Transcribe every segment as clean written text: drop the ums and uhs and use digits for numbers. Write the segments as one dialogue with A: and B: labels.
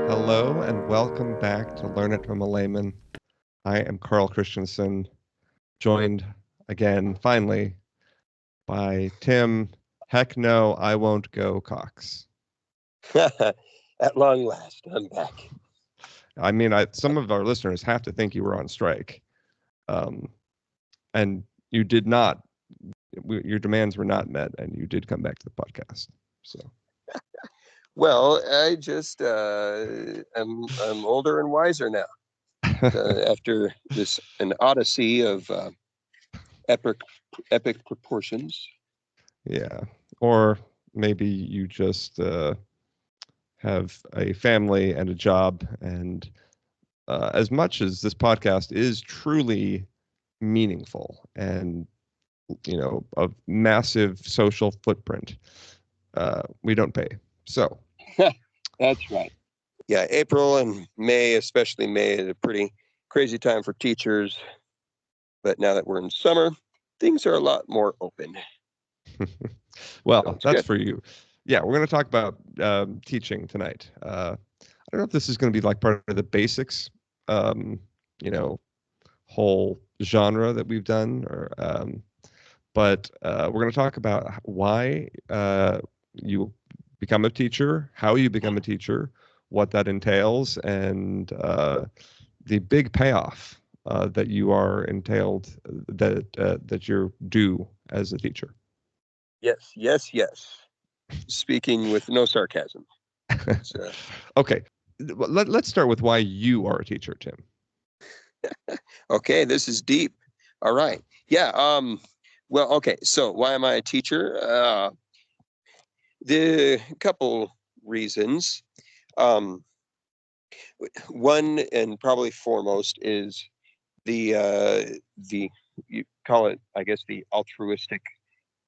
A: Hello and welcome back to Learn It from a Layman. I am Carl Christensen, joined again, finally, by Tim. Heck no, I won't go Cox.
B: At long last, I'm back.
A: I mean, some of our listeners have to think you were on strike, and you did not. Your demands were not met, and you did come back to the podcast. So,
B: Well, I just I'm older and wiser now. After an odyssey of epic epic proportions.
A: yeah, or maybe you just have a family and a job, and as much as this podcast is truly meaningful and of massive social footprint, we don't pay. So
B: That's right. Yeah, April and May, especially May, is a pretty crazy time for teachers. But now that we're in summer, things are a lot more open.
A: well,
B: So it's
A: that's
B: good.
A: for you. Yeah, we're going to talk about teaching tonight. I don't know if this is going to be like part of the basics, um, you know, whole genre that we've done, or but we're going to talk about why you become a teacher, how you become a teacher, what that entails, and the big payoff that you are entailed, that you're due as a teacher.
B: Yes, yes, yes. Speaking with no sarcasm.
A: Okay, let's start with why you are a teacher, Tim.
B: Okay, this is deep. All right. Yeah. Well, okay. So why am I a teacher? The couple reasons. Um, one and probably foremost is the you call it, I guess, the altruistic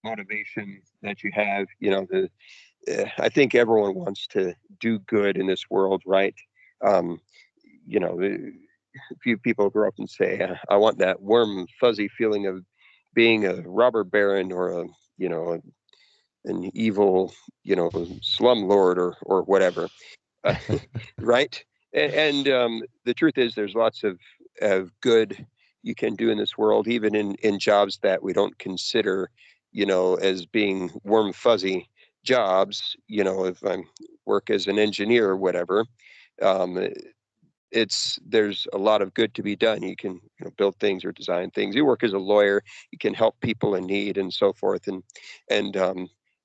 B: motivation that you have. I think everyone wants to do good in this world, right? Um, a few people grow up and say, "I want that warm, fuzzy feeling of being a robber baron or an evil, slumlord or whatever." uh, right? And the truth is, there's lots of good you can do in this world, even in jobs that we don't consider, as being warm, fuzzy jobs. If I work as an engineer or whatever, um, there's a lot of good to be done. You can build things or design things. You work as a lawyer, you can help people in need and so forth. And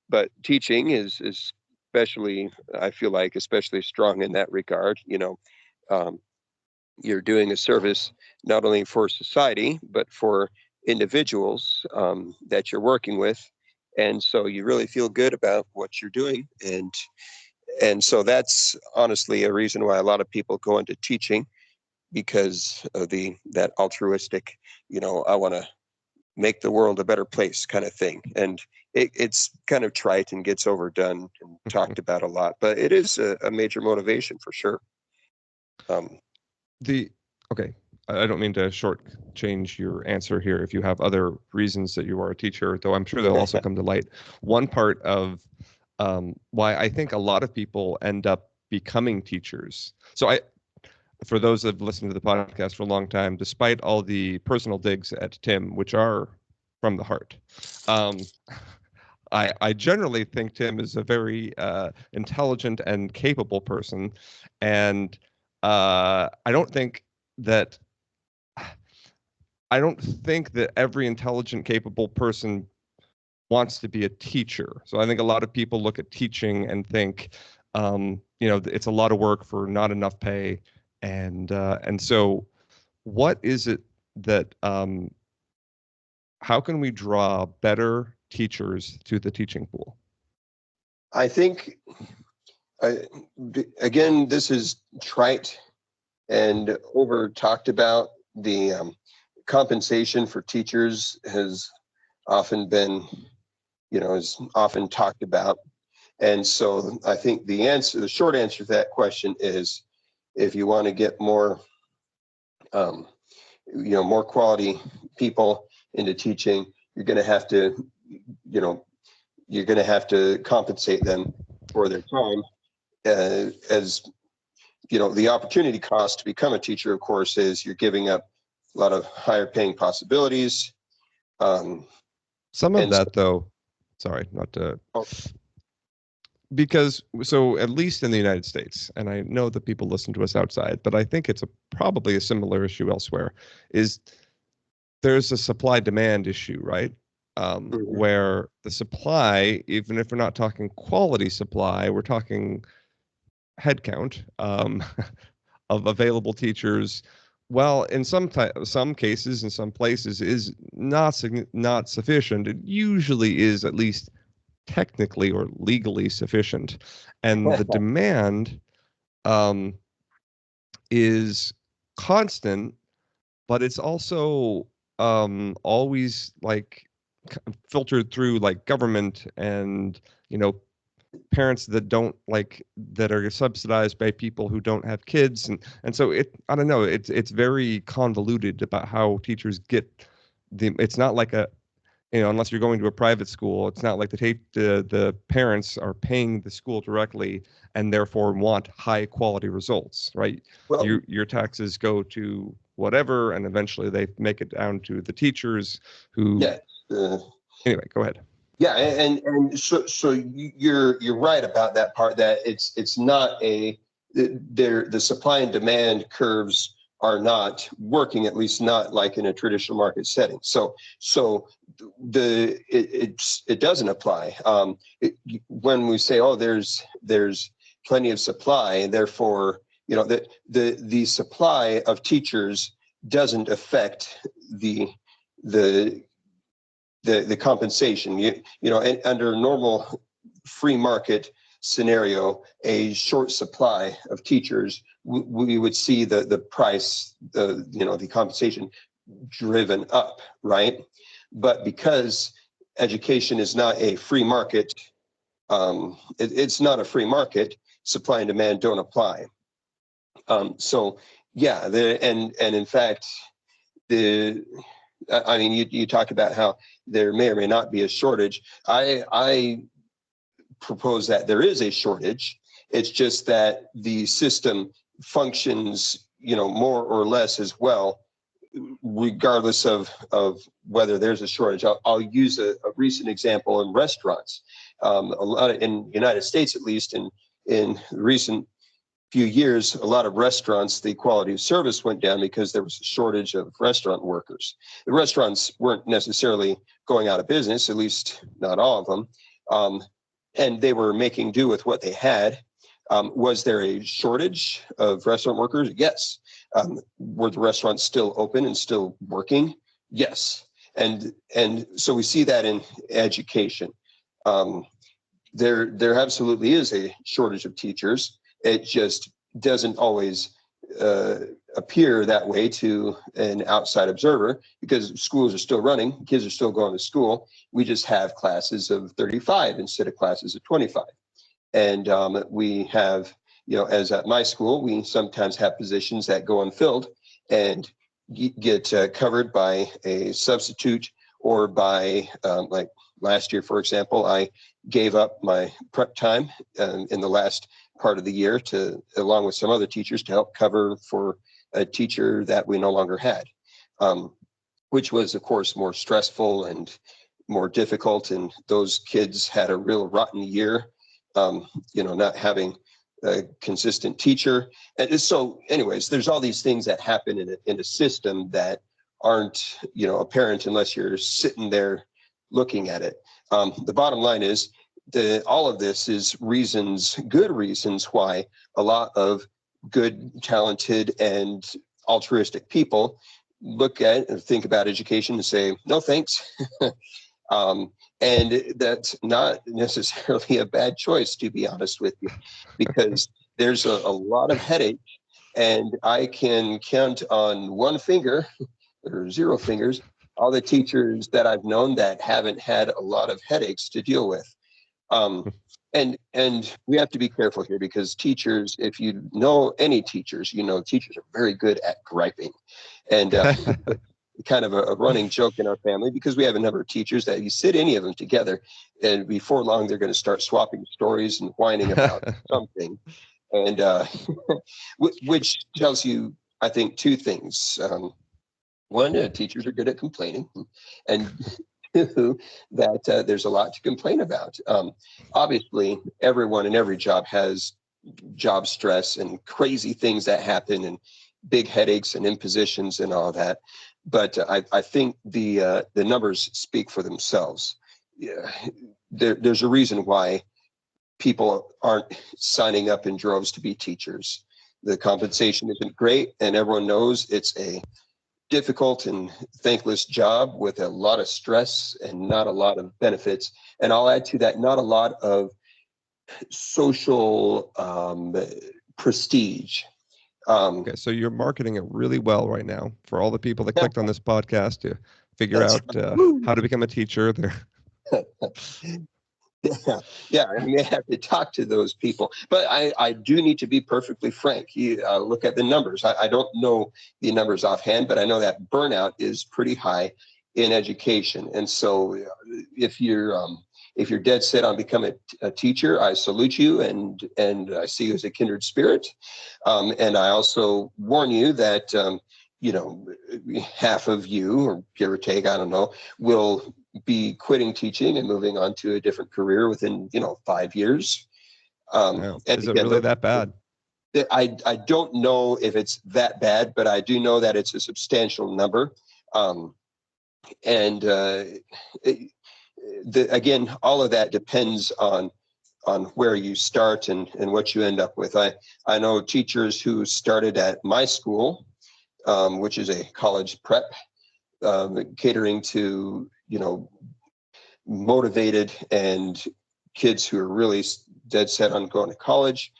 B: but teaching is especially, I feel like, especially strong in that regard. Um, you're doing a service not only for society but for individuals that you're working with, and so you really feel good about what you're doing. And so that's honestly a reason why a lot of people go into teaching, because of the that altruistic, I want to make the world a better place kind of thing. And it's kind of trite and gets overdone and talked about a lot, but it is a major motivation for sure. Um,
A: the Okay, I don't mean to shortchange your answer here. If you have other reasons that you are a teacher, though, I'm sure they'll also come to light. One part of why I think a lot of people end up becoming teachers. So for those that have listened to the podcast for a long time, despite all the personal digs at Tim, which are from the heart, um, I generally think Tim is a very intelligent and capable person, and I don't think that every intelligent, capable person wants to be a teacher. So I think a lot of people look at teaching and think, it's a lot of work for not enough pay, and so what is it that how can we draw better teachers to the teaching pool?
B: I think, again, this is trite and over talked about. The compensation for teachers has often been, is often talked about. And so I think the short answer to that question is, if you want to get um, more quality people into teaching, you're going to have to, you're going to have to compensate them for their time. as the opportunity cost to become a teacher, of course, is you're giving up a lot of higher paying possibilities.
A: Some of
B: And so,
A: that, though, sorry, not to,
B: oh,
A: because so at least in the United States, and I know that people listen to us outside, but I think it's probably a similar issue elsewhere, is there's a supply demand issue, right?
B: mhm.
A: Where the supply, even if we're not talking quality supply, we're talking headcount of available teachers. Well, in some cases, in some places, is not sufficient. It usually is at least technically or legally sufficient, and the demand um, is constant, but it's also always like filtered through like government and you know parents that don't like that are subsidized by people who don't have kids and so I don't know, it's very convoluted about how teachers get it's not like a unless you're going to a private school, it's not like the parents are paying the school directly and therefore want high quality results, right?
B: Well,
A: Your taxes go to whatever, and eventually they make it down to the teachers who.
B: yeah. Uh,
A: Anyway, go ahead.
B: Yeah, and so you're right about that part, that it's not the supply and demand curves are not working, at least not like in a traditional market setting. So it doesn't apply. When we say, oh, there's plenty of supply, therefore the supply of teachers doesn't affect the the compensation. And under a normal free market scenario, a short supply of teachers, we would see the price, the compensation driven up, right? But because education is not a free market, it's not a free market. Supply and demand don't apply. So yeah, and in fact, I mean, you talk about how there may or may not be a shortage. I propose that there is a shortage. It's just that the system functions, more or less as well, regardless of whether there's a shortage. I'll use a recent example in restaurants. A lot in the United States, at least in recent few years, a lot of restaurants, the quality of service went down because there was a shortage of restaurant workers. The restaurants weren't necessarily going out of business, at least not all of them, and they were making do with what they had. Was there a shortage of restaurant workers? Yes. Were the restaurants still open and still working? Yes. And so we see that in education. There absolutely is a shortage of teachers. It just doesn't always appear that way to an outside observer, because schools are still running, kids are still going to school. We just have classes of 35 instead of classes of 25. And we have, as at my school, we sometimes have positions that go unfilled and get covered by a substitute, or by like last year, for example, I gave up my prep time in the last part of the year along with some other teachers, to help cover for a teacher that we no longer had, which was, of course, more stressful and more difficult. And those kids had a real rotten year, not having a consistent teacher. And so anyways, there's all these things that happen in a system that aren't, apparent unless you're sitting there looking at it. The bottom line is all of this is good reasons why a lot of good, talented, and altruistic people look at and think about education and say, no, thanks. And that's not necessarily a bad choice, to be honest with you, because there's a lot of headache, and I can count on one finger or zero fingers all the teachers that I've known that haven't had a lot of headaches to deal with. And we have to be careful here, because teachers, if you know any teachers, teachers are very good at griping, and kind of a running joke in our family, because we have a number of teachers that you sit any of them together, and before long they're going to start swapping stories and whining about something, and which tells you, I think, two things. One, teachers are good at complaining, and two, that there's a lot to complain about. Obviously, everyone in every job has job stress and crazy things that happen, and big headaches and impositions and all that. But I think the numbers speak for themselves. Yeah, there's a reason why people aren't signing up in droves to be teachers. The compensation isn't great, and everyone knows it's a difficult and thankless job with a lot of stress and not a lot of benefits. And I'll add to that, not a lot of social prestige.
A: Okay, so you're marketing it really well right now for all the people that clicked on this podcast to figure out how to become a teacher.
B: Yeah, I may have to talk to those people, but I do need to be perfectly frank. You look at the numbers. I don't know the numbers offhand, but I know that burnout is pretty high in education. And so, if you're dead set on becoming a teacher, I salute you, and I see you as a kindred spirit. And I also warn you that half of you, or give or take, I don't know, will be quitting teaching and moving on to a different career within 5 years.
A: Wow. Is it really that bad?
B: I don't know if it's that bad, but I do know that it's a substantial number. Again, all of that depends on where you start and what you end up with. I know teachers who started at my school, which is a college prep, catering to motivated and kids who are really dead set on going to college.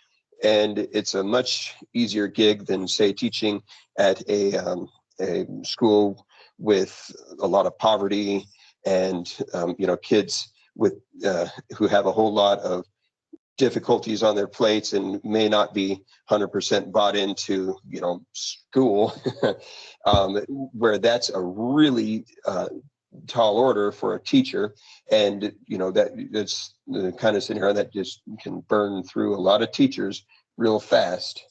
B: And it's a much easier gig than, say, teaching at a school with a lot of poverty and kids with who have a whole lot of difficulties on their plates and may not be 100% bought into school, where that's a really tall order for a teacher. And that's the kind of scenario that just can burn through a lot of teachers real fast.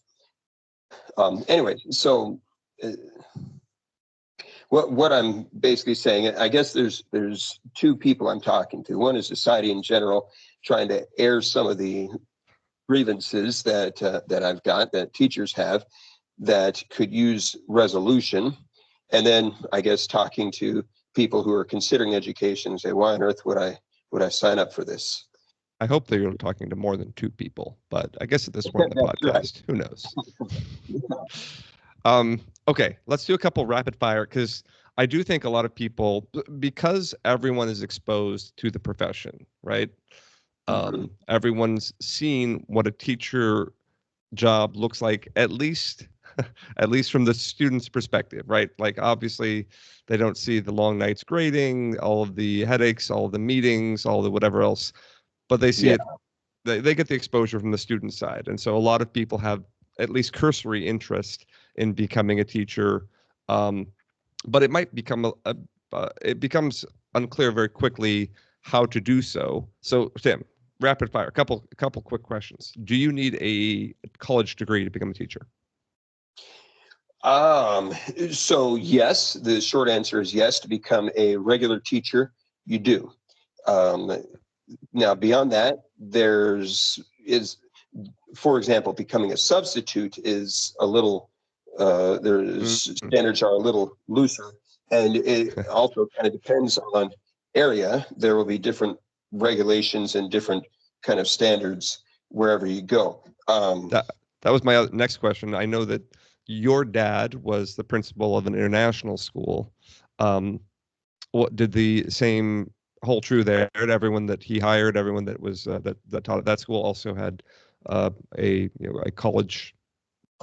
B: Anyway, so what I'm basically saying, I guess there's two people I'm talking to. One is society in general, trying to air some of the grievances that I've got, that teachers have, that could use resolution. And then I guess talking to people who are considering education and say, why on earth would I sign up for this?
A: I hope that you're talking to more than two people, but I guess at this point in the podcast, who knows? Okay, let's do a couple rapid fire, because I do think a lot of people, because everyone is exposed to the profession, right? Everyone's seen what a teacher job looks like, at least from the student's perspective, right? Like, obviously they don't see the long nights grading, all of the headaches, all of the meetings, all the whatever else, but they see it. They get the exposure from the student side. And so a lot of people have at least cursory interest in becoming a teacher. But it might become it becomes unclear very quickly how to do so. So, Tim, rapid fire, a couple quick questions. Do you need a college degree to become a teacher?
B: So yes, the short answer is yes. To become a regular teacher, you do. Now, beyond that, for example, becoming a substitute is a little, standards are a little looser, and it also kind of depends on area. There will be different regulations and different kind of standards wherever you go.
A: That was my next question. I know that your dad was the principal of an international school. What did the same hold true there? Everyone that he hired, everyone that was that taught at that school, also had a college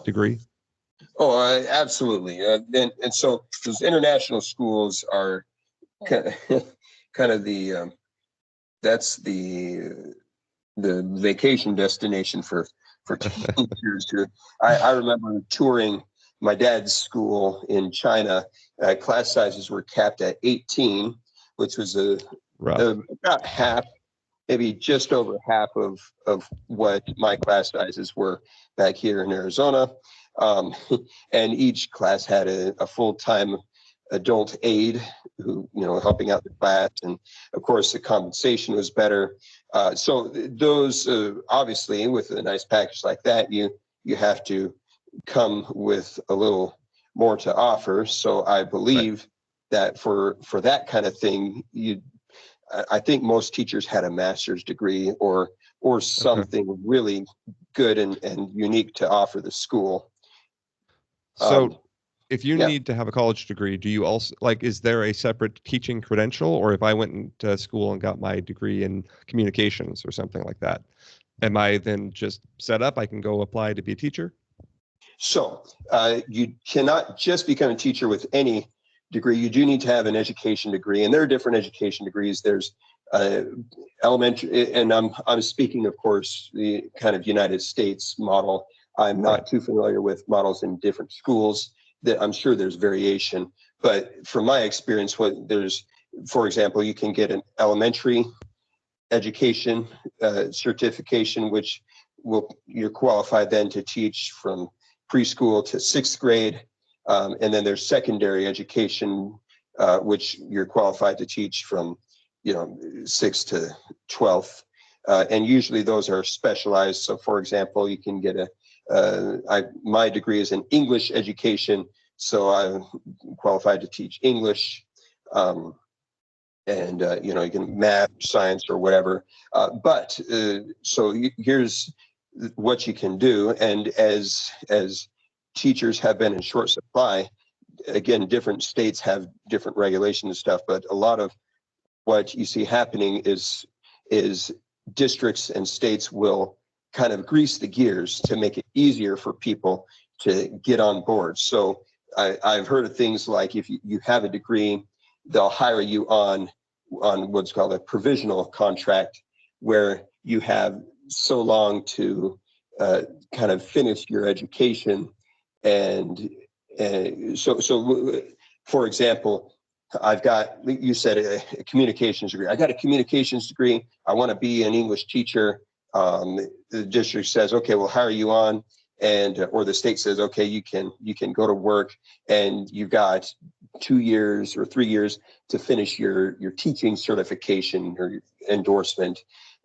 A: degree?
B: Oh, absolutely. And so those international schools are kind of the that's the vacation destination for teenagers. I remember touring my dad's school in China class sizes were capped at 18, which was
A: Rough.
B: about half, maybe just over half of what my class sizes were back here in Arizona. Um, and each class had a full-time adult aide who, helping out the class. And of course, the compensation was better. So those, obviously, with a nice package like that, you have to come with a little more to offer. So I
A: Right.
B: believe that for that kind of thing, I think most teachers had a master's degree or
A: Okay.
B: something really good and unique to offer the school.
A: So if you
B: Yeah.
A: need to have a college degree, do you also like, is there a separate teaching credential? Or if I went into school and got my degree in communications or something like that, am I then just set up? I can go apply to be a teacher?
B: So you cannot just become a teacher with any degree. You do need to have an education degree, and there are different education degrees. There's uh, elementary, and I'm speaking, of course, the kind of United States model. I'm
A: Right.
B: not too familiar with models in different schools. That I'm sure there's variation, but from my experience, for example, you can get an elementary education certification, which you're qualified then to teach from preschool to sixth grade. And then there's secondary education, which you're qualified to teach from, sixth to 12th. And usually those are specialized. So for example, you can get my degree is in English education. So I'm qualified to teach English. And you can math, science, or whatever. So here's what you can do. And as teachers have been in short supply, again, different states have different regulations and stuff. But a lot of what you see happening is districts and states will kind of grease the gears to make it easier for people to get on board. So I've heard of things like if you have a degree, they'll hire you on what's called a provisional contract, where you have so long to kind of finish your education. And for example, you said a communications degree. I got a communications degree. I want to be an English teacher. The district says, okay, we'll hire you on, or the state says, okay, you can go to work, and you've got 2 years or 3 years to finish your teaching certification or endorsement.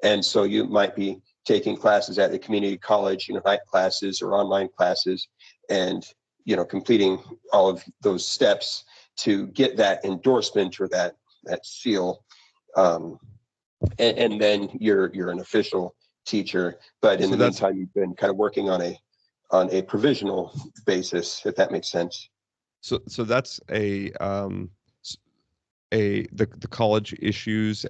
B: And so you might be taking classes at the community college, night classes or online classes, and completing all of those steps to get that endorsement or that seal. And then you're an official teacher. But in
A: So
B: the
A: that's
B: meantime, you've been kind of working on a provisional basis, if that makes sense.
A: so that's the college issues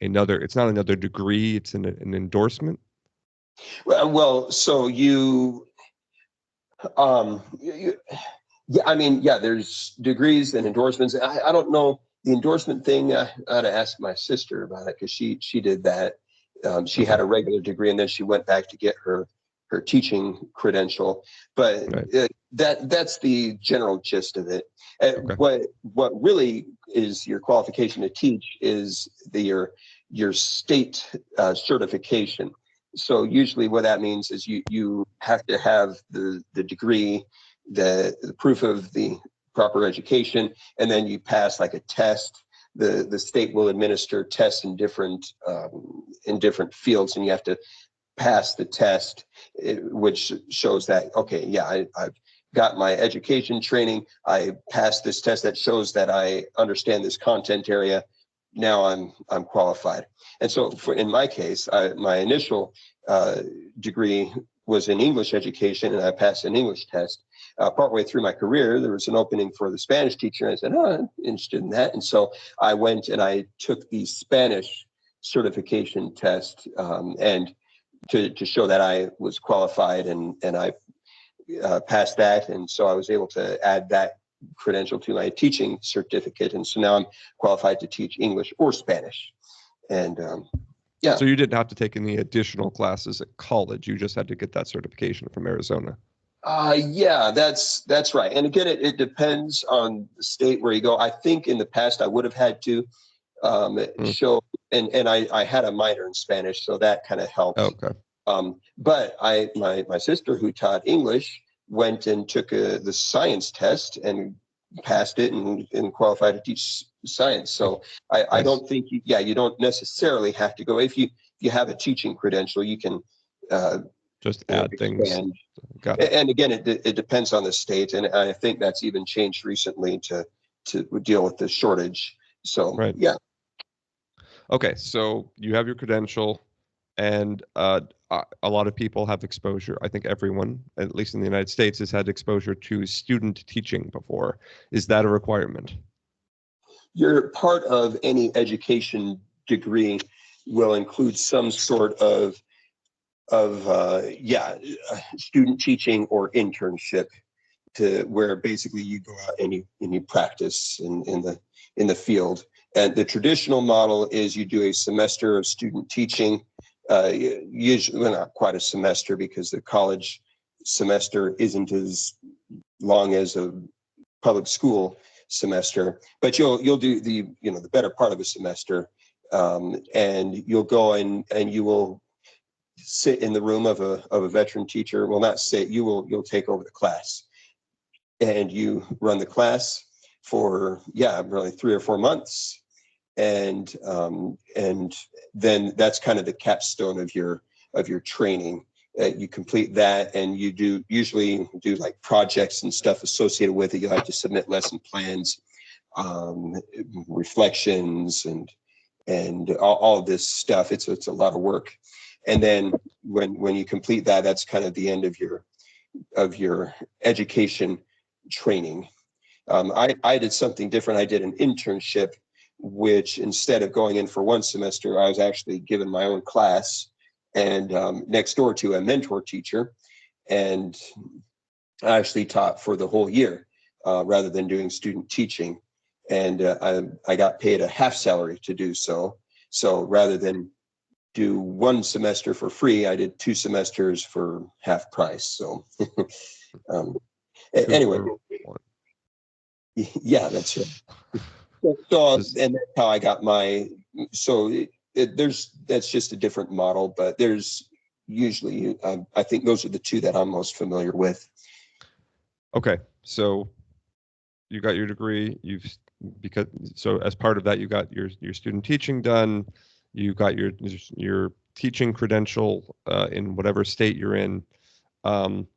A: another, it's not another degree, it's an endorsement.
B: Well, so yeah, I mean, yeah, there's degrees and endorsements. I don't know the endorsement thing. I ought to ask my sister about it, because she did that. She
A: Okay.
B: had a regular degree, and then she went back to get her teaching credential. But
A: Right.
B: that's the general gist of it.
A: Okay.
B: What really is your qualification to teach is your state certification. So usually what that means is you have to have the degree, the proof of the proper education, and then you pass like a test. The state will administer tests in different fields, and you have to pass the test, which shows that, okay, yeah, I've got my education training. I passed this test that shows that I understand this content area. Now I'm qualified. And so in my case, my initial degree was in English education, and I passed an English test. Partway through my career, there was an opening for the Spanish teacher, and I said, oh, I'm interested in that. And so I went and I took the Spanish certification test, and to show that I was qualified, and I passed that. And so I was able to add that credential to my teaching certificate. And so now I'm qualified to teach English or Spanish. And yeah.
A: So you didn't have to take any additional classes at college. You just had to get that certification from Arizona.
B: Yeah, that's right. And again, it depends on the state where you go. I think in the past I would have had to
A: Mm,
B: show, and I had a minor in Spanish, so that kind of helped.
A: okay.
B: But my sister who taught English went and took the science test and passed it and qualified to teach science. So I
A: Nice.
B: don't think you don't necessarily have to go if you have a teaching credential, you can uh,
A: Just add things.
B: expand.
A: Got it.
B: And again, it depends on the state, and I think that's even changed recently to deal with the shortage. So
A: Right.
B: yeah.
A: Okay. So you have your credential, and a lot of people have exposure. I think everyone, at least in the United States, has had exposure to student teaching before. Is that a requirement?
B: You're part of any education degree will include some sort of student teaching or internship to where basically you go out and you practice in the field. And the traditional model is you do a semester of student teaching, usually well, not quite a semester because the college semester isn't as long as a public school semester, but you'll do the better part of a semester, and you'll go and you will sit in the room of a veteran teacher. Well, not sit. You'll take over the class, and you run the class for really 3 or 4 months, and then that's kind of the capstone of your training. You complete that, and you usually do like projects and stuff associated with it. You have to submit lesson plans, um, reflections, and all of this stuff. It's a lot of work. And then when you complete that, that's kind of the end of your education training. I did something different. I did an internship, which instead of going in for one semester, I was actually given my own class and next door to a mentor teacher. And I actually taught for the whole year rather than doing student teaching. And I got paid a half salary to do so. So rather than do one semester for free, I did 2 semesters for half price. So um,
A: Two
B: anyway,
A: for one.
B: yeah, that's right. So
A: Just
B: and that's how I got my. So that's just a different model, but there's usually I think those are the two that I'm most familiar with.
A: okay. So you got your degree. Because so as part of that, you got your student teaching done. You got your teaching credential in whatever state you're in. Um,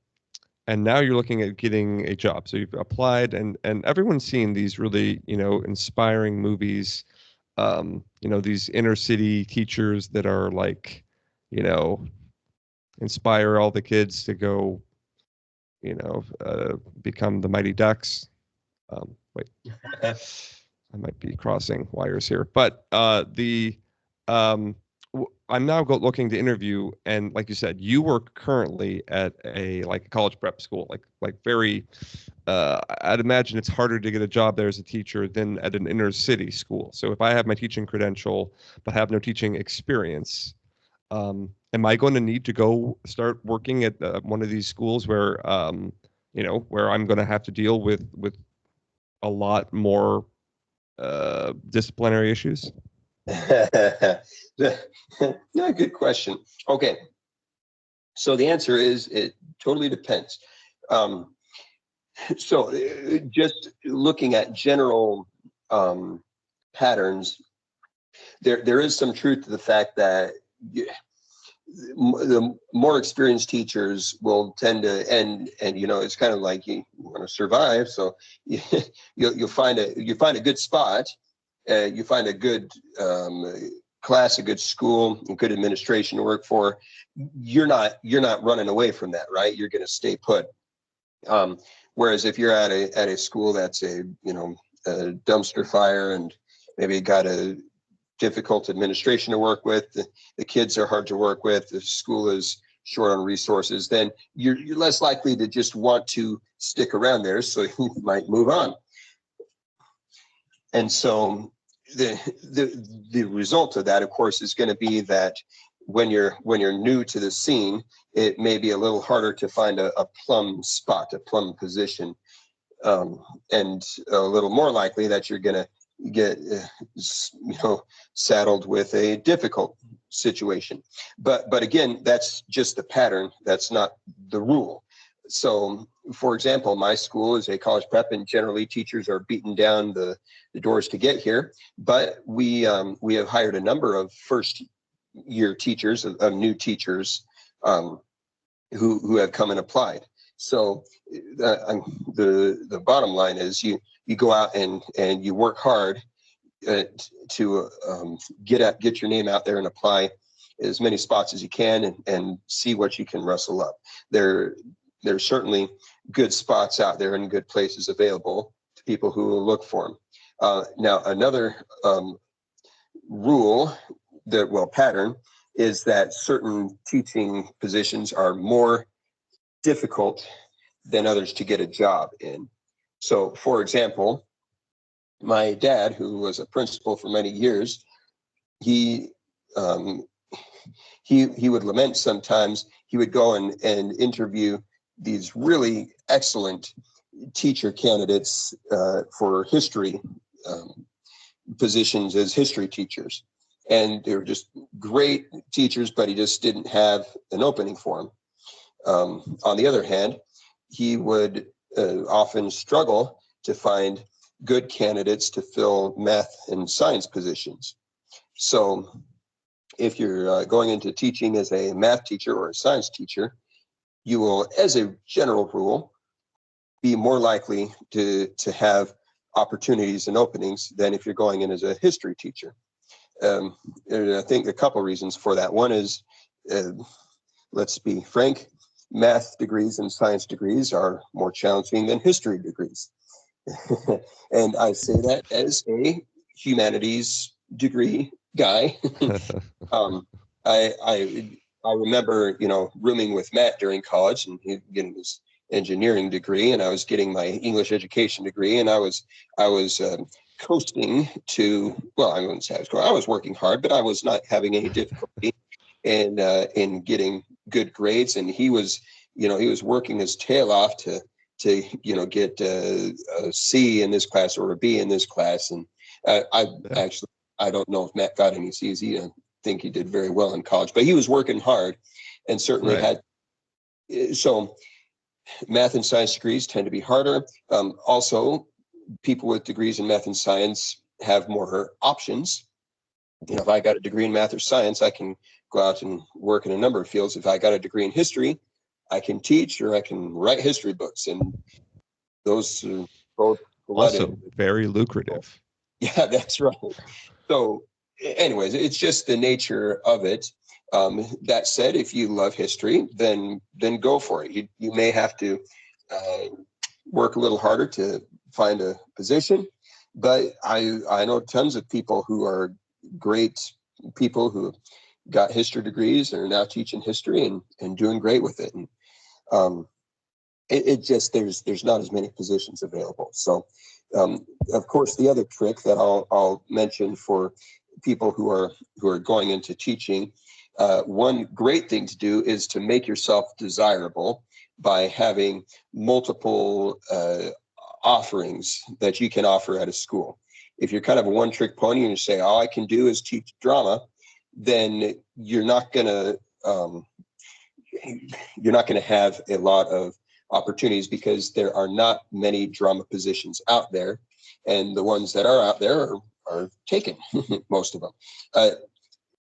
A: and now you're looking at getting a job. So you've applied, and everyone's seen these really, inspiring movies. These inner city teachers that are like, you know, inspire all the kids to go, become the Mighty Ducks. Wait, I might be crossing wires here, but um, I'm now looking to interview, and like you said, you work currently at a college prep school, like very. I'd imagine it's harder to get a job there as a teacher than at an inner city school. So if I have my teaching credential but have no teaching experience, am I going to need to go start working at one of these schools where where I'm going to have to deal with a lot more disciplinary issues?
B: Yeah, good question. Okay, so the answer is it totally depends. Um, so just looking at general patterns, there is some truth to the fact that the more experienced teachers will tend to and it's kind of like you want to survive, so you'll find a good spot, you find a good class, a good school, a good administration to work for. You're not running away from that, right? You're going to stay put. Whereas if you're at a school that's a dumpster fire, and maybe got a difficult administration to work with, the kids are hard to work with, the school is short on resources, then you're less likely to just want to stick around there, so you might move on. And so the result of that, of course, is going to be that when you're new to the scene, it may be a little harder to find a plum spot, a plum position, and a little more likely that you're going to get saddled with a difficult situation. But again, that's just the pattern. That's not the rule. So, for example, my school is a college prep, and generally teachers are beating down the doors to get here. But we have hired a number of first year teachers, of new teachers, who have come and applied. So the bottom line is you go out and you work hard to get your name out there and apply as many spots as you can, and see what you can rustle up. There's certainly good spots out there and good places available to people who will look for them. Now, another pattern is that certain teaching positions are more difficult than others to get a job in. So, for example, my dad, who was a principal for many years, he would lament sometimes he would go and interview these really excellent teacher candidates for history positions as history teachers. And they were just great teachers, but he just didn't have an opening for them. On the other hand, he would often struggle to find good candidates to fill math and science positions. So if you're going into teaching as a math teacher or a science teacher, you will, as a general rule, be more likely to have opportunities and openings than if you're going in as a history teacher. I think a couple reasons for that. One is, let's be frank, math degrees and science degrees are more challenging than history degrees. And I say that as a humanities degree guy. I remember, rooming with Matt during college, and he getting his engineering degree, and I was getting my English education degree, and I was coasting to, well, I wouldn't say I was working hard, but I was not having any difficulty in getting good grades. And he was working his tail off to get a C in this class or a B in this class. And I don't know if Matt got any C's. I think he did very well in college, but he was working hard, and certainly had. So math and science degrees tend to be harder. Also, people with degrees in math and science have more options. If I got a degree in math or science, I can go out and work in a number of fields. If I got a degree in history, I can teach, or I can write history books, and those are both
A: also very lucrative.
B: Yeah, that's right. So anyways, it's just the nature of it. That said, if you love history, then go for it. You may have to work a little harder to find a position, but I know tons of people who are great people who got history degrees and are now teaching history and doing great with it. And it just, there's not as many positions available. So of course, the other trick that I'll mention for people who are going into teaching, one great thing to do is to make yourself desirable by having multiple offerings that you can offer at a school. If you're kind of a one-trick pony and you say, all I can do is teach drama, then you're not going to have a lot of opportunities, because there are not many drama positions out there, and the ones that are out there are taken, most of them.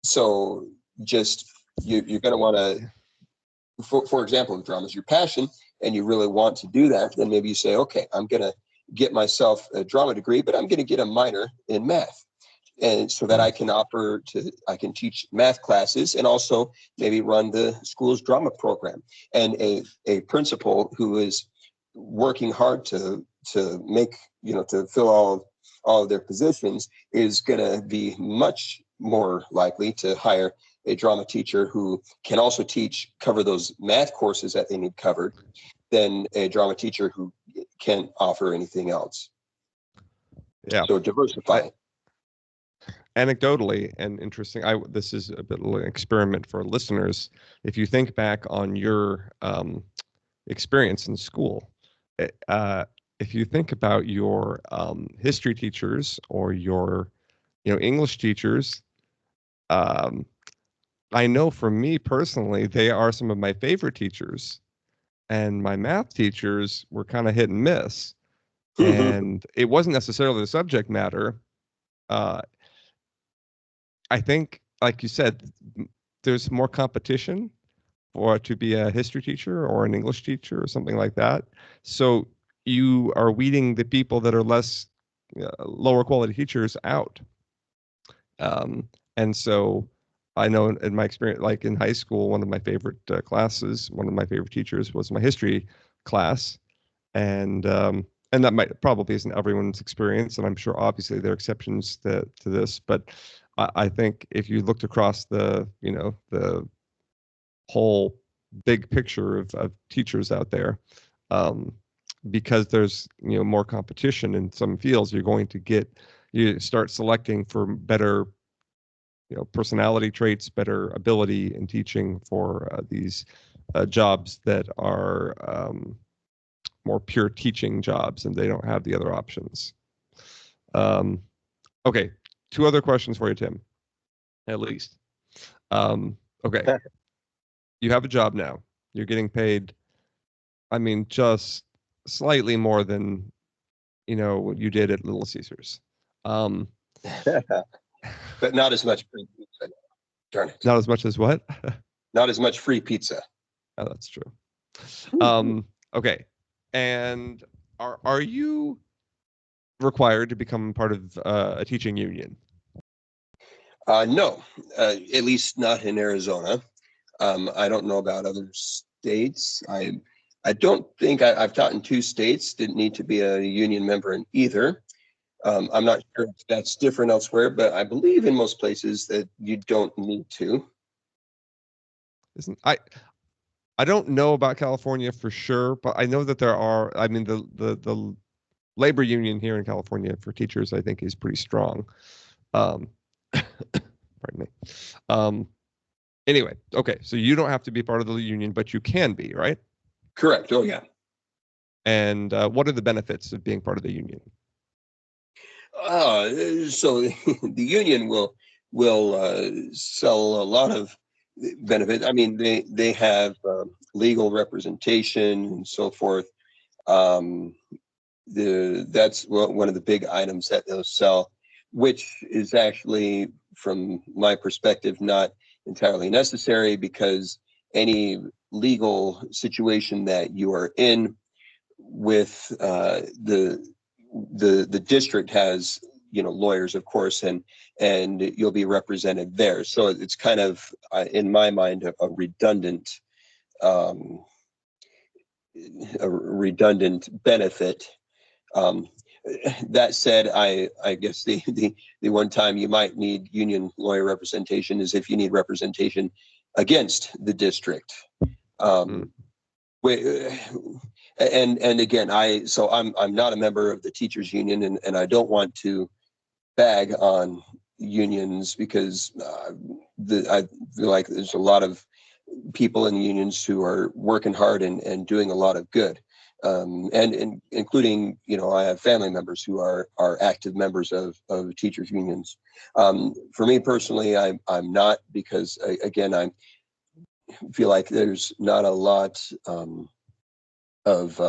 B: So just you're going to want to, for example, if drama is your passion and you really want to do that, then maybe you say, okay, I'm going to get myself a drama degree, but I'm going to get a minor in math. And so that I can teach math classes and also maybe run the school's drama program. And a principal who is working hard to make, to fill all of their positions is going to be much more likely to hire a drama teacher who can also cover those math courses that they need covered, than a drama teacher who can't offer anything else.
A: Yeah.
B: So diversify.
A: anecdotally and interesting, this is a bit of an experiment for listeners. If you think back on your experience in school, if you think about your history teachers or your, English teachers, um, I know for me personally, they are some of my favorite teachers, and my math teachers were kind of hit and miss. And it wasn't necessarily the subject matter. Uh, I think, like you said, there's more competition for to be a history teacher or an English teacher or something like that. So you are weeding the people that are less lower quality teachers out. And so I know in my experience, like in high school, one of my favorite classes, one of my favorite teachers was my history class, and that might probably isn't everyone's experience, and I'm sure obviously there are exceptions to this, but I think if you looked across the whole big picture of teachers out there, um, because there's more competition in some fields, you start selecting for better personality traits, better ability in teaching for these jobs that are more pure teaching jobs, and they don't have the other options. Um, okay, two other questions for you, Tim, at least. Okay, you have a job now. You're getting paid, I mean, just slightly more than what you did at Little Caesars.
B: But not as much free pizza. Darn it.
A: Not as much as what?
B: Not as much free pizza.
A: Oh, that's true. Okay, and are you required to become part of a teaching union?
B: No, at least not in Arizona. I don't know about other states. I don't think I've taught in 2 states. Didn't need to be a union member in either. I'm not sure if that's different elsewhere, but I believe in most places that you don't need to.
A: Isn't I don't know about California for sure, but I know that there are. I mean, the labor union here in California for teachers, I think, is pretty strong. Um, pardon me. Um, anyway, okay, so you don't have to be part of the union, but you can be, right?
B: Correct. Oh yeah.
A: And what are the benefits of being part of the union?
B: So the union will sell a lot of benefits. I mean, they have legal representation and so forth. Um, that's one of the big items that they'll sell, which is actually, from my perspective, not entirely necessary, because any legal situation that you are in with the district has lawyers, of course, and you'll be represented there. So it's kind of in my mind a redundant um, benefit. Um, that said, I guess the one time you might need union lawyer representation is if you need representation against the district.
A: Mm.
B: And again, I'm not a member of the teachers union, and I don't want to bag on unions, because I feel like there's a lot of people in unions who are working hard and doing a lot of good. And including, I have family members who are active members of teachers unions. For me personally, I'm not, because again, I feel like there's not a lot of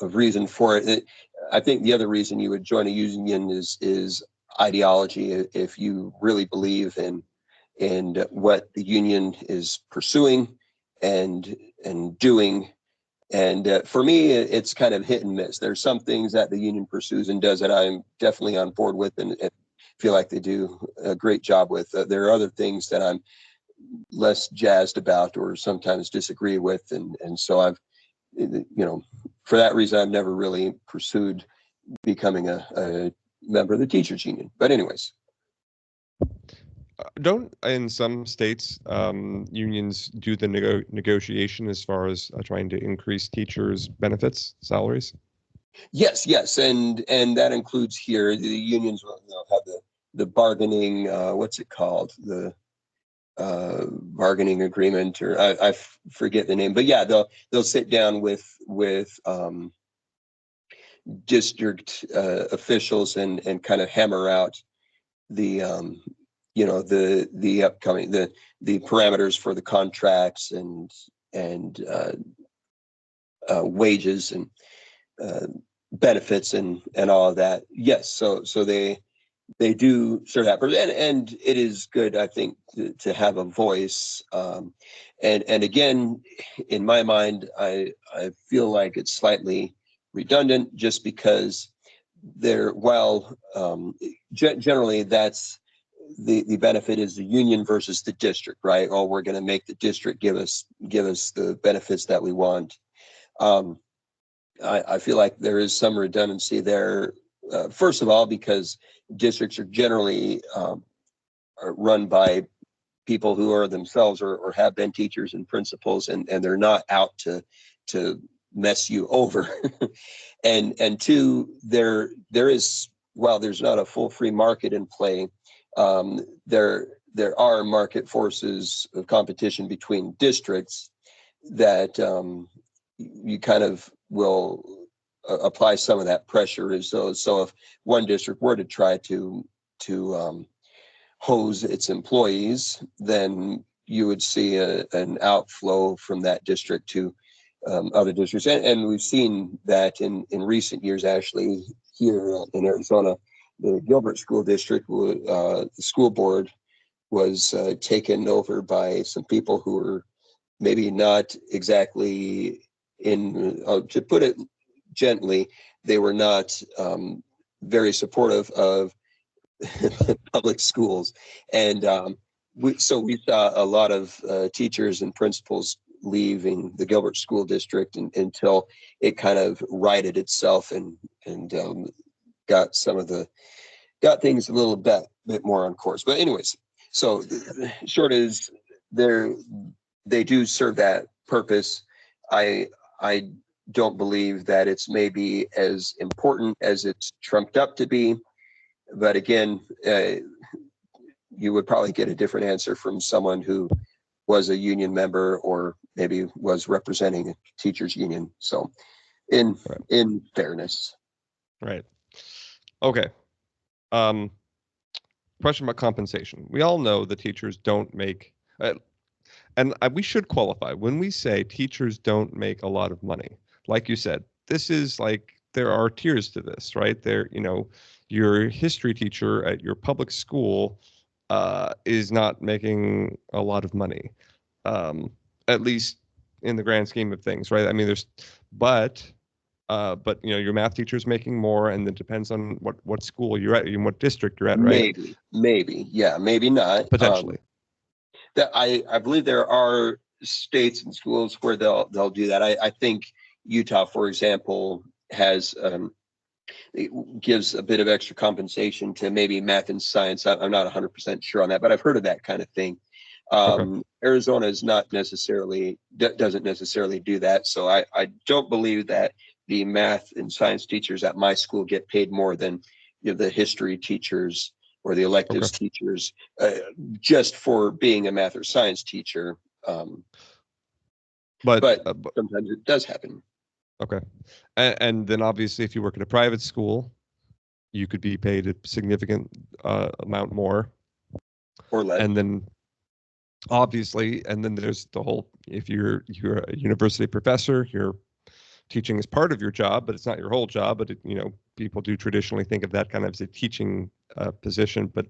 B: reason for it. I think the other reason you would join a union is ideology. If you really believe in what the union is pursuing and doing. And for me, it's kind of hit and miss. There's some things that the union pursues and does that I'm definitely on board with, and feel like they do a great job with. There are other things that I'm less jazzed about or sometimes disagree with, and so I've, for that reason, I've never really pursued becoming a member of the teachers union. But anyways.
A: Don't in some states unions do the negotiation as far as trying to increase teachers' benefits, salaries?
B: Yes, and that includes here. The unions will have the bargaining, what's it called? The bargaining agreement, or I forget the name, but yeah, they'll sit down with district officials and kind of hammer out the the upcoming the parameters for the contracts and wages and uh, benefits and all of that. Yes, so they do serve that purpose, and it is good, I think, to have a voice. And again, in my mind, I feel like it's slightly redundant, just because while generally that's the benefit is the union versus the district, right? Oh, we're going to make the district give us the benefits that we want. Um, I feel like there is some redundancy there. First of all, because districts are generally are run by people who are themselves or have been teachers and principals, and they're not out to mess you over. And two, there is, while there's not a full free market in play, there are market forces of competition between districts that you kind of will apply some of that pressure. So if one district were to try to hose its employees, then you would see an outflow from that district to other districts. And we've seen that in recent years, actually, here in Arizona. The Gilbert School District, the school board was taken over by some people who were maybe not exactly to put it gently, they were not very supportive of public schools. And so we saw a lot of teachers and principals leaving the Gilbert School District until it kind of righted itself and got things a little bit more on course. But anyways, so short is they do serve that purpose. I don't believe that it's maybe as important as it's trumped up to be. But again, you would probably get a different answer from someone who was a union member or maybe was representing a teachers union. So in fairness.
A: Right. Okay. Question about compensation. We all know the teachers don't make, and we should qualify when we say teachers don't make a lot of money. Like you said, this is like there are tiers to this, right? Your history teacher at your public school is not making a lot of money, at least in the grand scheme of things, right? I mean, but your math teacher is making more, and it depends on what school you're at, in what district you're at, right?
B: Maybe, yeah, maybe not.
A: Potentially.
B: That I believe there are states and schools where they'll do that. I think Utah, for example, has it gives a bit of extra compensation to maybe math and science. I'm not 100% sure on that, but I've heard of that kind of thing.
A: Okay.
B: Arizona is not necessarily doesn't necessarily do that, so I don't believe that the math and science teachers at my school get paid more than the history teachers or the electives teachers just for being a math or science teacher. But sometimes it does happen.
A: Okay. And then obviously if you work at a private school, you could be paid a significant amount more.
B: Or less.
A: And then obviously, and then there's the whole, if you're a university professor, you're teaching is part of your job, but it's not your whole job. But people do traditionally think of that kind of as a teaching position, but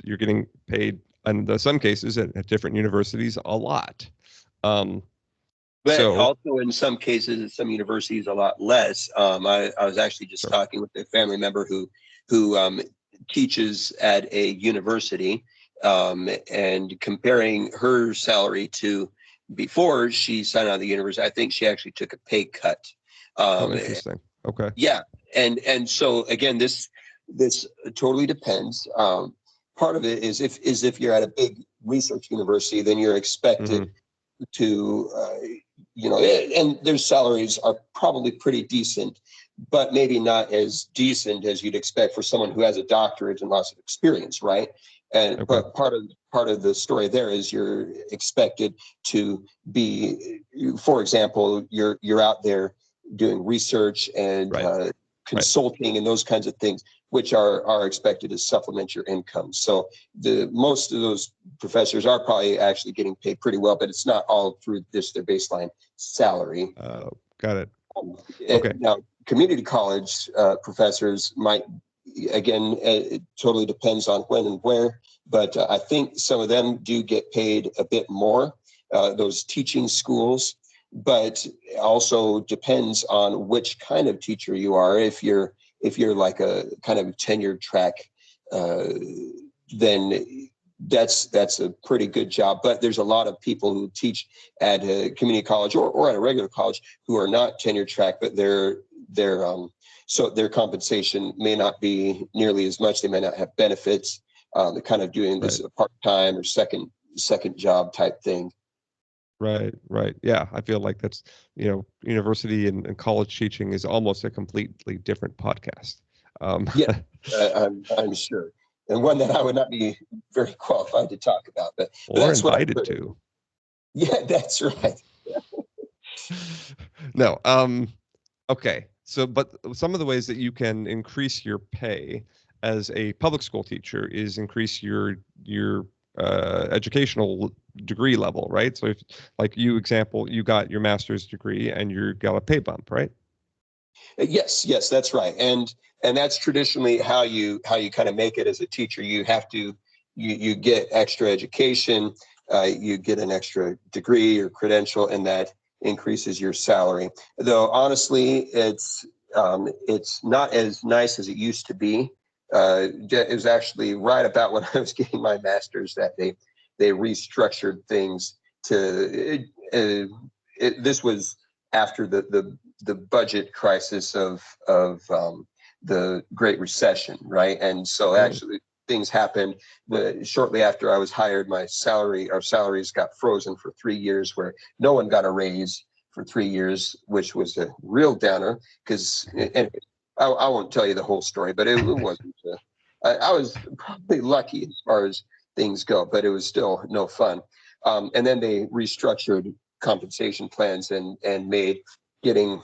A: you're getting paid in some cases at different universities a lot.
B: But also in some cases, at some universities, a lot less. I was actually just talking with a family member who teaches at a university, and comparing her salary to before she signed on the university. I think she actually took a pay cut.
A: Interesting. Okay.
B: Yeah, and so again, this totally depends. Part of it is if you're at a big research university, then you're expected to and their salaries are probably pretty decent. but maybe not as decent as you'd expect for someone who has a doctorate and lots of experience, right? And
A: Okay.
B: but part of the story there is you're expected to be, for example, you're out there doing research and
A: Right. Right.
B: consulting and those kinds of things, which are expected to supplement your income. So the most of those professors are probably actually getting paid pretty well, but it's not all through their baseline salary.
A: Got it.
B: Um,
A: Okay.
B: Now, community college professors might, again, it totally depends on when and where, but I think some of them do get paid a bit more, those teaching schools, but also depends on which kind of teacher you are. If you're like a kind of tenured track, uh, then that's a pretty good job. But there's a lot of people who teach at a community college or at a regular college who are not tenure track, but so their compensation may not be nearly as much. They may not have benefits. They're kind of doing this
A: Right.
B: part-time or second job type thing.
A: Right. Right. Yeah. I feel like that's, university and college teaching is almost a completely different podcast.
B: Yeah, I'm sure, and one that I would not be very qualified to talk about. But
A: or
B: that's what I've
A: invited
B: heard.
A: to.
B: Yeah, that's right.
A: No. Okay. So, but some of the ways that you can increase your pay as a public school teacher is increase your educational degree level, right? So, if like you got your master's degree and you got a pay bump, right?
B: Yes, that's right. And that's traditionally how you kind of make it as a teacher. You have to you get extra education, you get an extra degree or credential, and that increases your salary. Though honestly, it's not as nice as it used to be. It was actually right about when I was getting my master's that they restructured things to. This was after the budget crisis of the Great Recession, right? And so
A: Oh,
B: actually things happened shortly after I was hired. Our salaries got frozen for 3 years, where no one got a raise for 3 years, which was a real downer. Because anyway, I won't tell you the whole story, but it wasn't. I was probably lucky as far as things go, but it was still no fun. And then they restructured compensation plans and made getting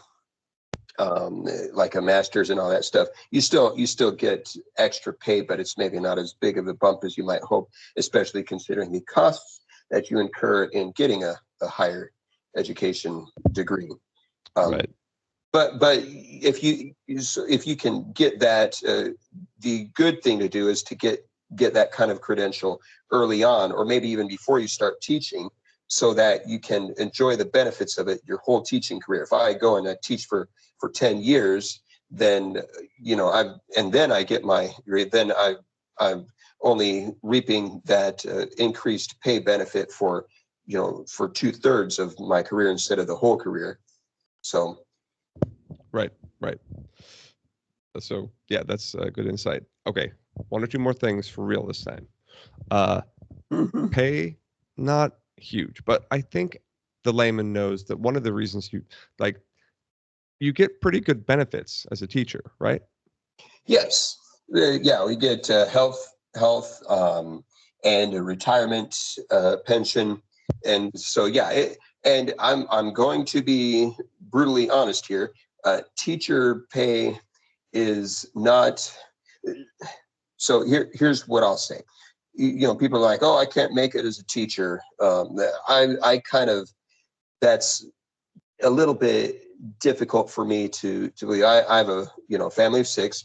B: like a master's and all that stuff. You still get extra pay, but it's maybe not as big of a bump as you might hope, especially considering the costs that you incur in getting a higher education degree. Um,
A: right.
B: but if you can get that, the good thing to do is to get that kind of credential early on, or maybe even before you start teaching, so that you can enjoy the benefits of it your whole teaching career. If I go and I teach for 10 years, then then I get my grade, then I'm only reaping that increased pay benefit for 2/3 of my career instead of the whole career. So
A: Right. Right. So yeah, that's a good insight. Okay, one or two more things for real this time. Uh, Pay, not huge, but I think the layman knows that one of the reasons like you get pretty good benefits as a teacher, right?
B: yes, yeah, we get health, and a retirement pension, and so yeah, and I'm going to be brutally honest here. Teacher pay is not. So here's what I'll say. People are like, oh, I can't make it as a teacher. I kind of, that's a little bit difficult for me to believe. I have a family of six.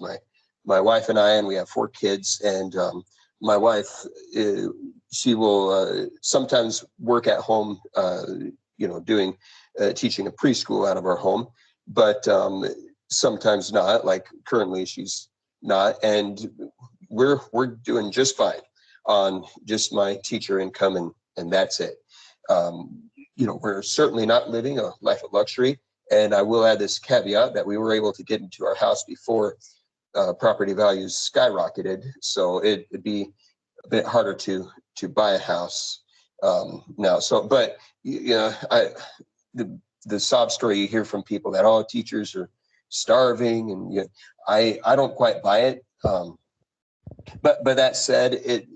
B: My wife and I, and we have 4 kids. And my wife, she will sometimes work at home, doing teaching a preschool out of our home, but sometimes not. Like currently, she's not, and we're doing just fine on just my teacher income, and that's it. We're certainly not living a life of luxury. And I will add this caveat that we were able to get into our house before property values skyrocketed. So it'd be a bit harder to buy a house now. So, but the sob story you hear from people that all teachers are starving, and I don't quite buy it. But that said,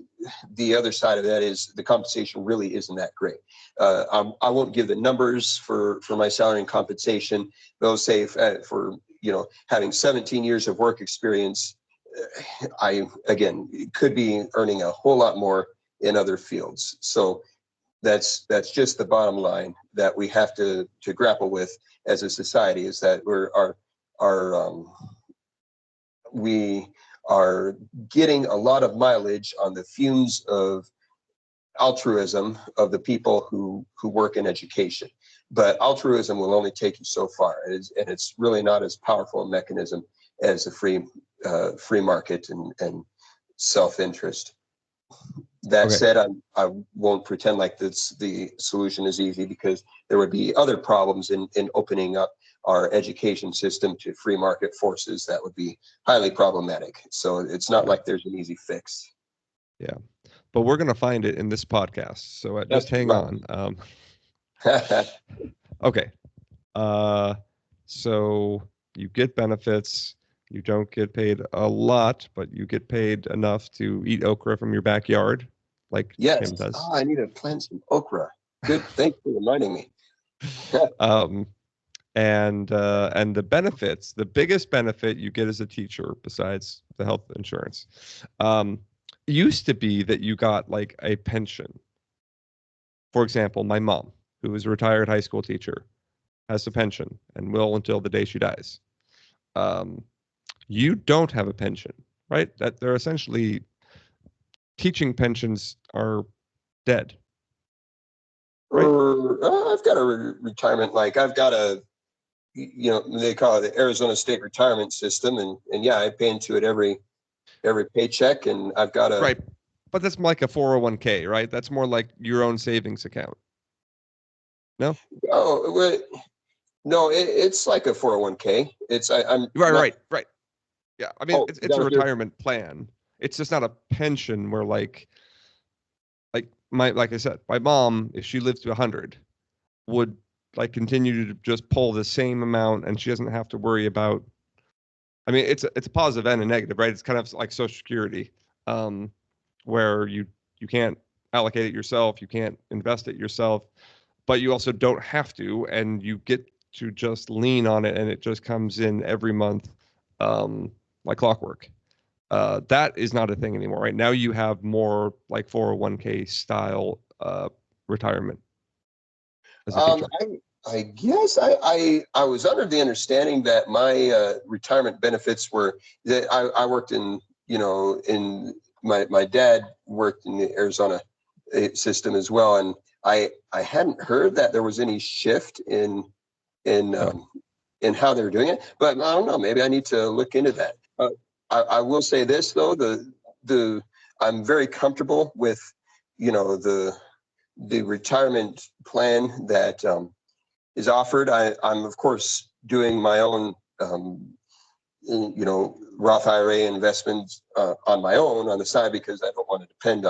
B: the other side of that is the compensation really isn't that great. I won't give the numbers for my salary and compensation. They'll say for having 17 years of work experience, I again could be earning a whole lot more in other fields. So that's just the bottom line that we have to grapple with as a society, is that we are getting a lot of mileage on the fumes of altruism of the people who work in education. But altruism will only take you so far, and it's really not as powerful a mechanism as a free market and self-interest. That
A: Okay.
B: said, I won't pretend like the solution is easy, because there would be other problems in opening up our education system to free market forces that would be highly problematic. So it's not
A: Yeah.
B: like there's an easy fix.
A: Yeah. But we're going to find it in this podcast. So just
B: That's
A: hang
B: right.
A: on. Okay. Uh, so you get benefits. You don't get paid a lot, but you get paid enough to eat okra from your backyard, like
B: Yes.
A: Tim does.
B: I need to plant some okra. Good. Thanks for reminding me.
A: Um, and the benefits, the biggest benefit you get as a teacher, besides the health insurance, um, used to be that you got like a pension. For example, my mom, who is a retired high school teacher, has a pension and will until the day she dies. Um, you don't have a pension, right? That they're essentially teaching pensions are dead, right?
B: I've got a retirement, like I've got they call it the Arizona State Retirement System, and yeah, I pay into it every paycheck, and I've got a.
A: Right. But that's like a 401k, right? That's more like your own savings account. No?
B: Oh, well, no, it's like a 401k. I'm
A: Right,
B: not.
A: right, right. Yeah. I mean,
B: Oh, is
A: it's
B: that
A: a
B: what you're?
A: retirement plan. It's just not a pension where like I said, my mom, if she lived to 100, would like continue to just pull the same amount and she doesn't have to worry about. I mean, it's a positive and a negative, right? It's kind of like Social Security, um, where you can't allocate it yourself, you can't invest it yourself, but you also don't have to, and you get to just lean on it, and it just comes in every month, like clockwork. That is not a thing anymore, right? Now you have more like 401k style retirement as a teacher.
B: I guess I was under the understanding that my retirement benefits were that I worked in in my dad worked in the Arizona system as well, and I hadn't heard that there was any shift in
A: No.
B: in how they're doing it, but I don't know, maybe I need to look into that. I will say this though, the I'm very comfortable with the retirement plan that is offered. I'm of course doing my own, Roth IRA investments on my own on the side, because I don't want to depend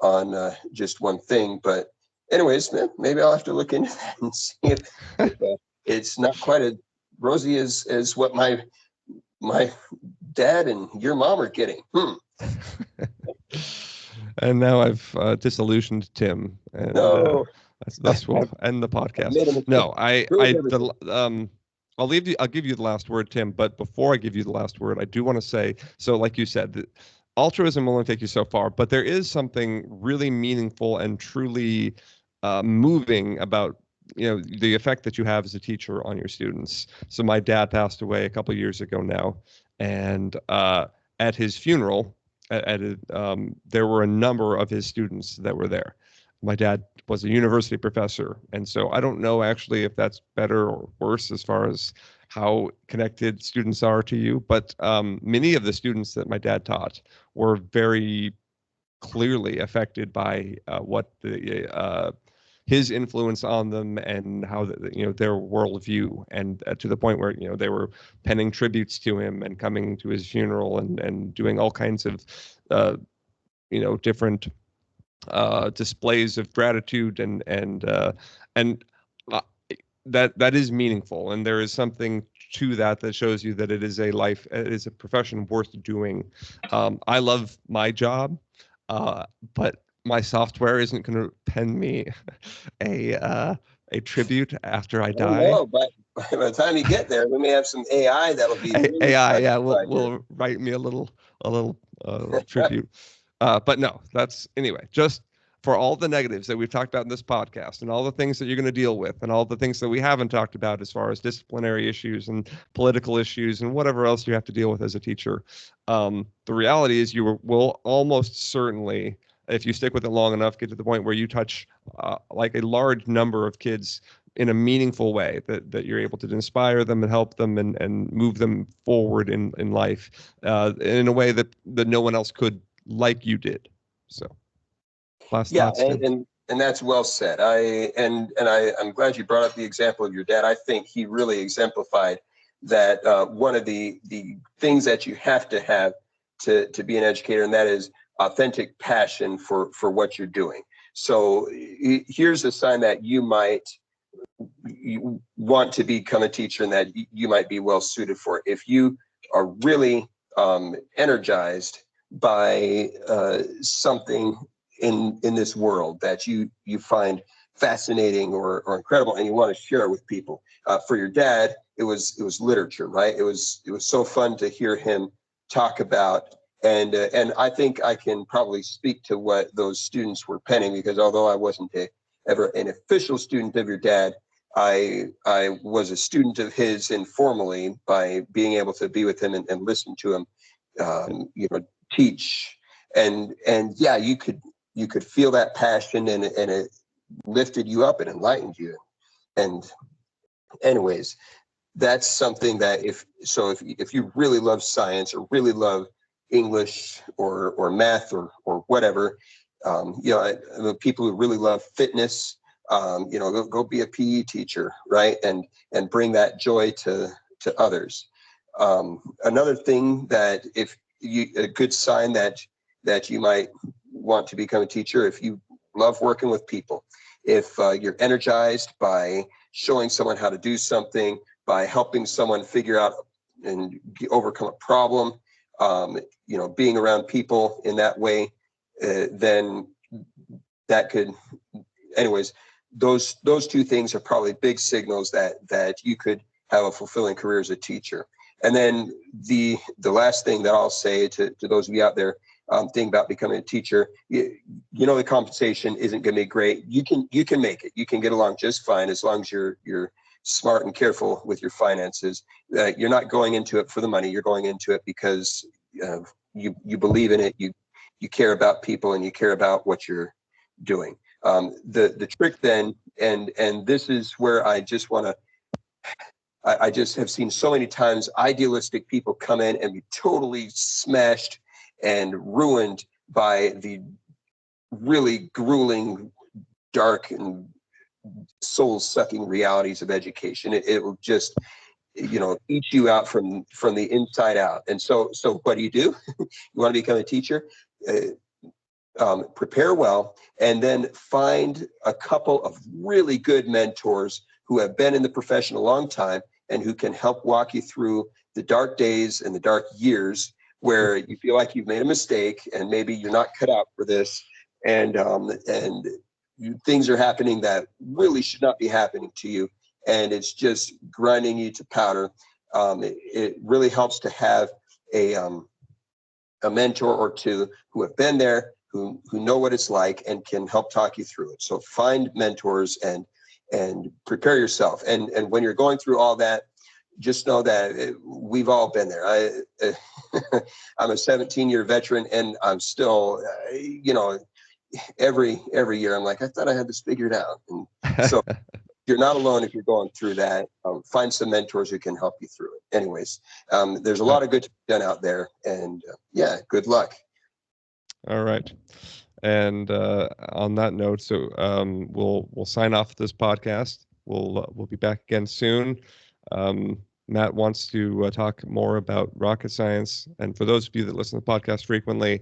B: on just one thing. But anyways, maybe I'll have to look into that and see if it's not quite as rosy as what my dad and your mom are getting.
A: And now I've disillusioned Tim, and
B: No,
A: thus we'll
B: I've,
A: end the
B: I've
A: podcast.
B: made a mistake.
A: No,
B: Ruined everything.
A: I'll give you the last word, Tim. But before I give you the last word, I do want to say, so like you said, that altruism will only take you so far, but there is something really meaningful and truly moving about the effect that you have as a teacher on your students. So my dad passed away a couple of years ago now, and at his funeral, there were a number of his students that were there. My dad was a university professor, and so I don't know actually if that's better or worse as far as how connected students are to you. But many of the students that my dad taught were very clearly affected by what his influence on them and how their worldview, and to the point where they were penning tributes to him and coming to his funeral and doing all kinds of uh, different displays of gratitude and uh, that is meaningful, and there is something to that shows you that it is a profession worth doing. I love my job, but my software isn't going to pen me a uh, a tribute after I
B: Oh
A: die.
B: no, but by the time you get there, we may have some AI that'll be really
A: AI,
B: excited
A: yeah,
B: by you.
A: will write me a little tribute. But no, that's anyway. Just for all the negatives that we've talked about in this podcast, and all the things that you're going to deal with, and all the things that we haven't talked about as far as disciplinary issues and political issues and whatever else you have to deal with as a teacher. The reality is, will almost certainly, if you stick with it long enough, get to the point where you touch like a large number of kids in a meaningful way, that you're able to inspire them and help them and move them forward in life in a way that no one else could like you did. So last
B: Yeah,
A: thoughts, Tim?
B: and that's well said. I'm glad you brought up the example of your dad. I think he really exemplified that one of the things that you have to have to be an educator, and that is authentic passion for what you're doing. So here's a sign that you want to become a teacher and that you might be well suited for it. If you are really energized by something in this world that you find fascinating or incredible, and you want to share it with people. For your dad, it was literature, right? It was so fun to hear him talk about. And I think I can probably speak to what those students were penning, because although I wasn't ever an official student of your dad, I was a student of his informally by being able to be with him and listen to him, teach. And yeah, you could feel that passion, and it lifted you up and enlightened you. And anyways, that's something that if you really love science or really love English or math or whatever, people who really love fitness, go be a PE teacher, right? And bring that joy to others. Another thing that a good sign that you might want to become a teacher, if you love working with people, if you're energized by showing someone how to do something, by helping someone figure out and overcome a problem, being around people in that way, then that could, anyways, those two things are probably big signals that you could have a fulfilling career as a teacher. And then the last thing that I'll say to those of you out there thinking about becoming a teacher, the compensation isn't going to be great. You can make it. You can get along just fine as long as you're smart and careful with your finances. You're not going into it for the money. You're going into it because you believe in it. You care about people and you care about what you're doing. The trick then, and this is where I just want to. I just have seen so many times idealistic people come in and be totally smashed and ruined by the really grueling, dark, and soul-sucking realities of education. It will just, eat you out from the inside out. And so what do? You want to become a teacher? Prepare well, and then find a couple of really good mentors who have been in the profession a long time and who can help walk you through the dark days and the dark years where you feel like you've made a mistake and maybe you're not cut out for this, and things are happening that really should not be happening to you, and it's just grinding you to powder. It really helps to have a mentor or two who have been there, who know what it's like and can help talk you through it. So find mentors and prepare yourself. And when you're going through all that, just know that we've all been there. I'm a 17-year veteran, and I'm still, every year I'm like, I thought I had this figured out. And so you're not alone if you're going through that. Find some mentors who can help you through it. Anyways, there's a lot of good to be done out there, and good luck.
A: All right. And on that note, so we'll sign off this podcast. We'll be back again soon. Matt wants to talk more about rocket science, and for those of you that listen to the podcast frequently,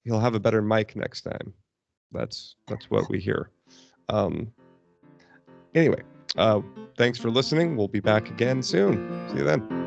A: he'll have a better mic next time. That's what we hear. Anyway, Uh, Thanks for listening. We'll be back again soon. See you then.